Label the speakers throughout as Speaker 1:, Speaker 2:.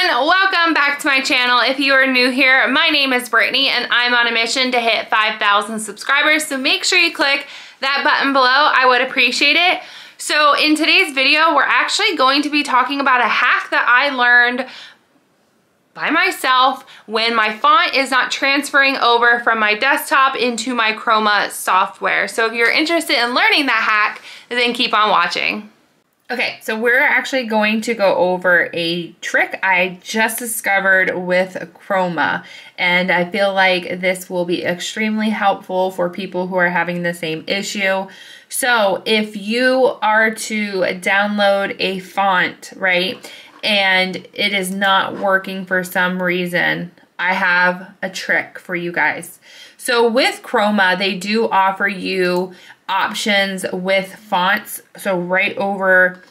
Speaker 1: everyone, welcome back to my channel. If you are new here, my name is Brittany and I'm on a mission to hit 5,000 subscribers, so make sure you click that button below. I would appreciate it. So in today's video, we're actually going to be talking about a hack that I learned by myself when my font is not transferring over from my desktop into my Chroma software. So if you're interested in learning that hack, then keep on watching. Okay, so we're actually going to go over a trick I just discovered with Chroma, and I feel like this will be extremely helpful for people who are having the same issue. So if you are to download a font, right, and it is not working for some reason, I have a trick for you guys. So with Chroma, they do offer you options with fonts. So right over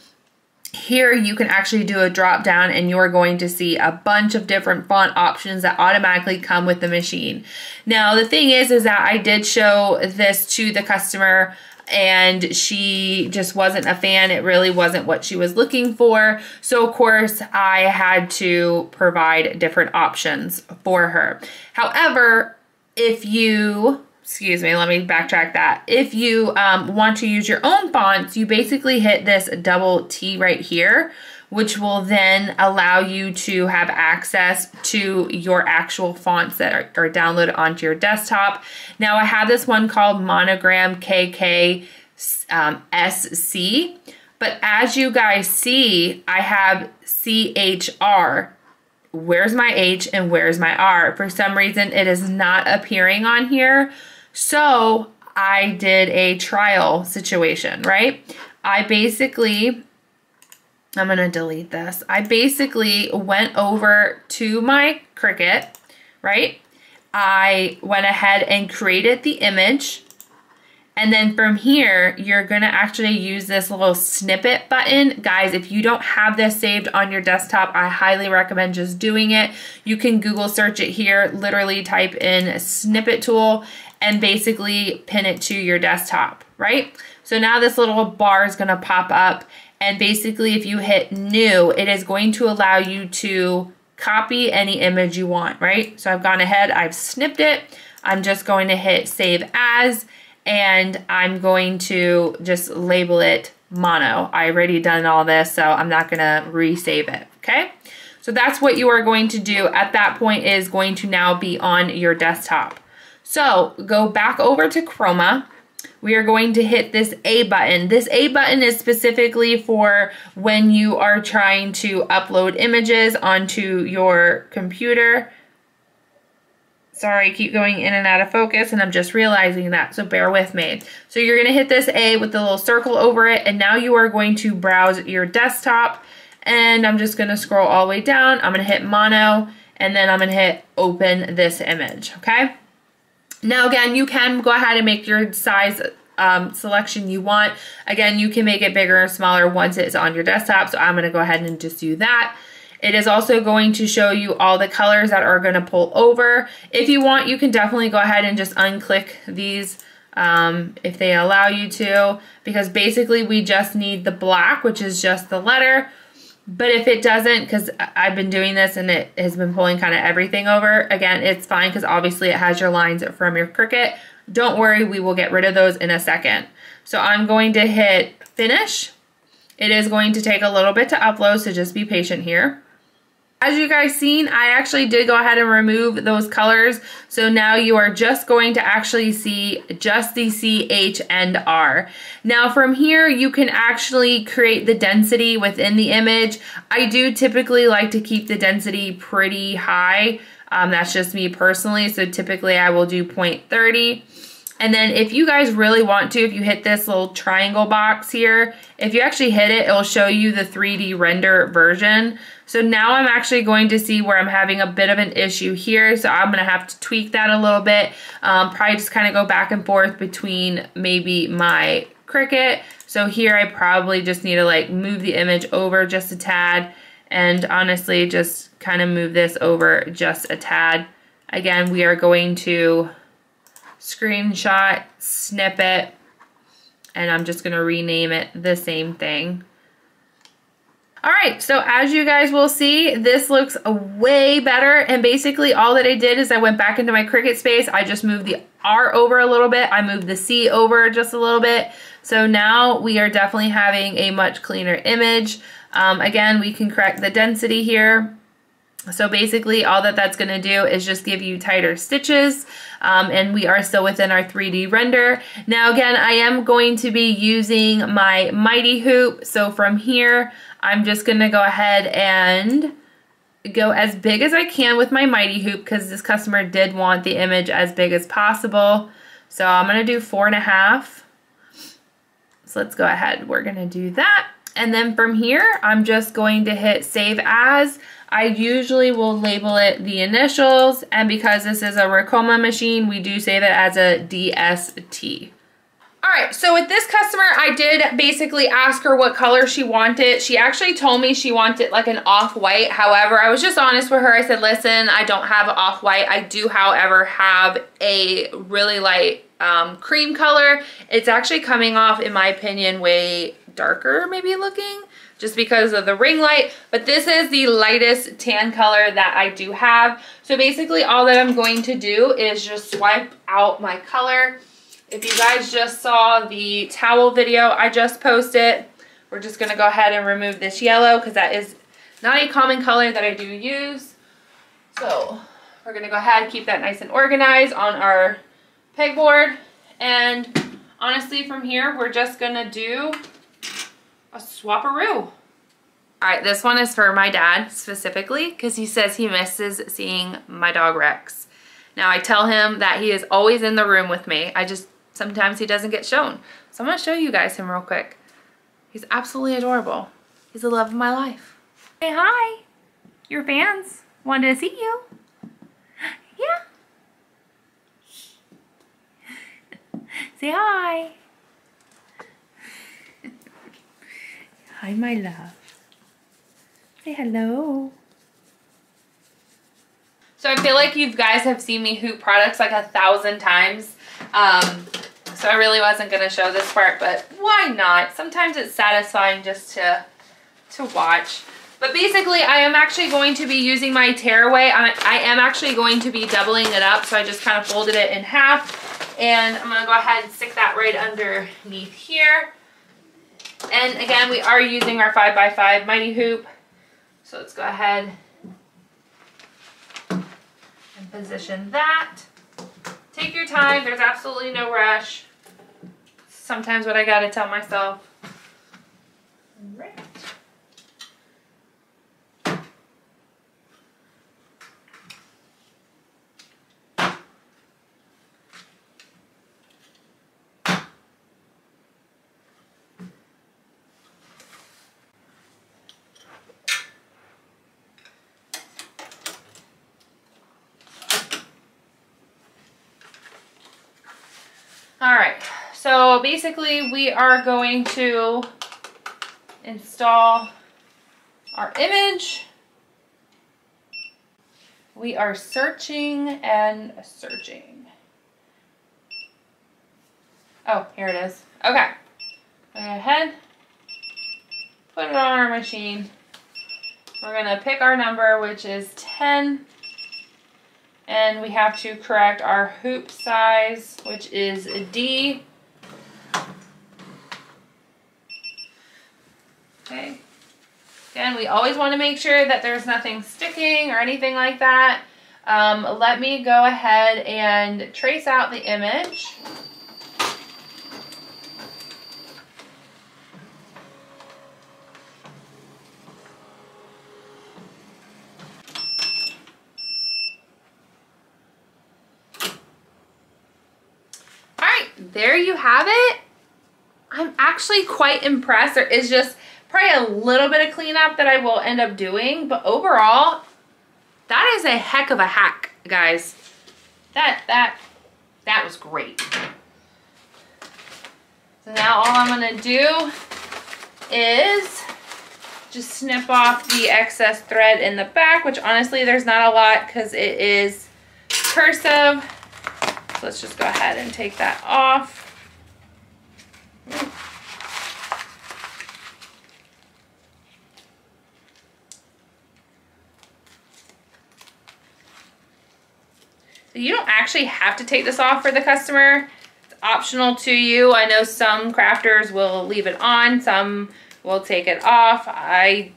Speaker 1: here, you can actually do a drop down and you're going to see a bunch of different font options that automatically come with the machine. Now, the thing is that I did show this to the customer and she just wasn't a fan. It really wasn't what she was looking for. So of course I had to provide different options for her. However, if you, excuse me, let me backtrack that. If you want to use your own fonts, you basically hit this double T right here, which will then allow you to have access to your actual fonts that are downloaded onto your desktop. Now I have this one called Monogram KK SC, but as you guys see, I have CHR. Where's my H and where's my R? For some reason, it is not appearing on here. So I did a trial situation, right? I'm gonna delete this. I basically went over to my Cricut, right? I went ahead and created the image. And then from here, you're gonna actually use this little snippet button. Guys, if you don't have this saved on your desktop, I highly recommend just doing it. You can Google search it here, literally type in snippet tool and basically pin it to your desktop, right? So now this little bar is gonna pop up, and basically if you hit new, it is going to allow you to copy any image you want, right? So I've gone ahead, I've snipped it. I'm just going to hit save as, and I'm going to just label it mono. I already done all this, so I'm not gonna resave it, okay? So that's what you are going to do at that point. Is going to now be on your desktop. So go back over to Chroma. We are going to hit this A button. This A button is specifically for when you are trying to upload images onto your computer. Sorry, I keep going in and out of focus and I'm just realizing that, so bear with me. So you're gonna hit this A with the little circle over it, and now you are going to browse your desktop, and I'm just gonna scroll all the way down. I'm gonna hit mono, and then I'm gonna hit open this image, okay? Now again, you can go ahead and make your size selection you want. Again, you can make it bigger or smaller once it's on your desktop, so I'm gonna go ahead and just do that. It is also going to show you all the colors that are going to pull over. If you want, you can definitely go ahead and just unclick these if they allow you to, because basically we just need the black, which is just the letter. But if it doesn't, because I've been doing this and it has been pulling kind of everything over, again, it's fine because obviously it has your lines from your Cricut. Don't worry, we will get rid of those in a second. So I'm going to hit finish. It is going to take a little bit to upload, so just be patient here. As you guys seen, I actually did go ahead and remove those colors. So now you are just going to actually see just the C, H, and R. Now from here, you can actually create the density within the image. I do typically like to keep the density pretty high. That's just me personally. So typically I will do 0.30. And then if you guys really want to, if you hit this little triangle box here, if you actually hit it, it'll show you the 3D render version. So now I'm actually going to see where I'm having a bit of an issue here. So I'm gonna have to tweak that a little bit. Probably just kind of go back and forth between maybe my Cricut. So here I probably just need to like move the image over just a tad, and honestly just kind of move this over just a tad. Again, we are going to screenshot, snippet, and I'm just gonna rename it the same thing. All right, so as you guys will see, this looks way better. And basically all that I did is I went back into my Cricut space. I just moved the R over a little bit. I moved the C over just a little bit. So now we are definitely having a much cleaner image. Again, we can correct the density here. So basically all that that's gonna do is just give you tighter stitches, and we are still within our 3D render. Now again, I am going to be using my Mighty Hoop. So from here, I'm just gonna go ahead and go as big as I can with my Mighty Hoop because this customer did want the image as big as possible. So I'm gonna do 4.5. So let's go ahead, we're gonna do that. And then from here, I'm just going to hit Save As. I usually will label it the initials, and because this is a Chroma machine, we do save it as a DST. All right, so with this customer, I did basically ask her what color she wanted. She actually told me she wanted like an off-white. However, I was just honest with her. I said, listen, I don't have off-white. I do, however, have a really light cream color. It's actually coming off, in my opinion, way darker maybe looking, just because of the ring light, but this is the lightest tan color that I do have. So basically all that I'm going to do is just swipe out my color. If you guys just saw the towel video I just posted, we're just gonna go ahead and remove this yellow because that is not a common color that I do use. So we're gonna go ahead and keep that nice and organized on our pegboard. And honestly from here, we're just gonna do a swap-a-roo. All right, this one is for my dad specifically because he says he misses seeing my dog Rex. Now I tell him that he is always in the room with me. Sometimes he doesn't get shown. So I'm gonna show you guys him real quick. He's absolutely adorable. He's the love of my life. Say hi. Your fans wanted to see you. Yeah. Say hi. Hi, my love. Say hello. So I feel like you guys have seen me hoop products like 1,000 times. So I really wasn't going to show this part, but why not? Sometimes it's satisfying just to watch. But basically, I am actually going to be using my tearaway. I am actually going to be doubling it up, so I just kind of folded it in half. And I'm going to go ahead and stick that right underneath here. And again, we are using our 5x5 Mighty Hoop. So let's go ahead and position that. Take your time, there's absolutely no rush. Sometimes what I gotta tell myself. All right. All right, so basically we are going to install our image. We are searching and searching. Oh, here it is. Okay, go ahead, put it on our machine. We're gonna pick our number, which is 10. And we have to correct our hoop size, which is a D. Okay. Again, we always want to make sure that there's nothing sticking or anything like that. Let me go ahead and trace out the image. There you have it. I'm actually quite impressed. There is just probably a little bit of cleanup that I will end up doing, but overall, that is a heck of a hack, guys. That was great. So now all I'm gonna do is just snip off the excess thread in the back, which honestly there's not a lot because it is cursive. Let's just go ahead and take that off. So you don't actually have to take this off for the customer. It's optional to you. I know some crafters will leave it on, some will take it off. I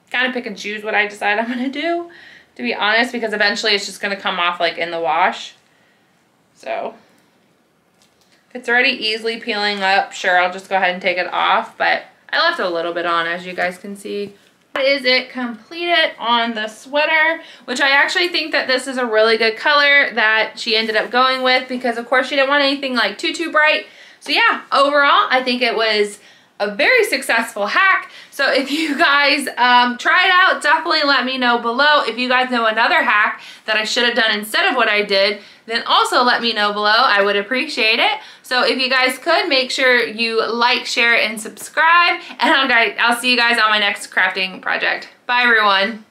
Speaker 1: kind of pick and choose what I decide I'm gonna do, to be honest, because eventually it's just gonna come off like in the wash. So if it's already easily peeling up, sure, I'll just go ahead and take it off, but I left a little bit on, as you guys can see. That is it completed on the sweater, which I actually think that this is a really good color that she ended up going with, because of course she didn't want anything like too bright. So yeah, overall, I think it was a very successful hack. So if you guys try it out, definitely let me know below. If you guys know another hack that I should have done instead of what I did, then also let me know below. I would appreciate it. So if you guys could, make sure you like, share, and subscribe. And I'll see you guys on my next crafting project. Bye, everyone.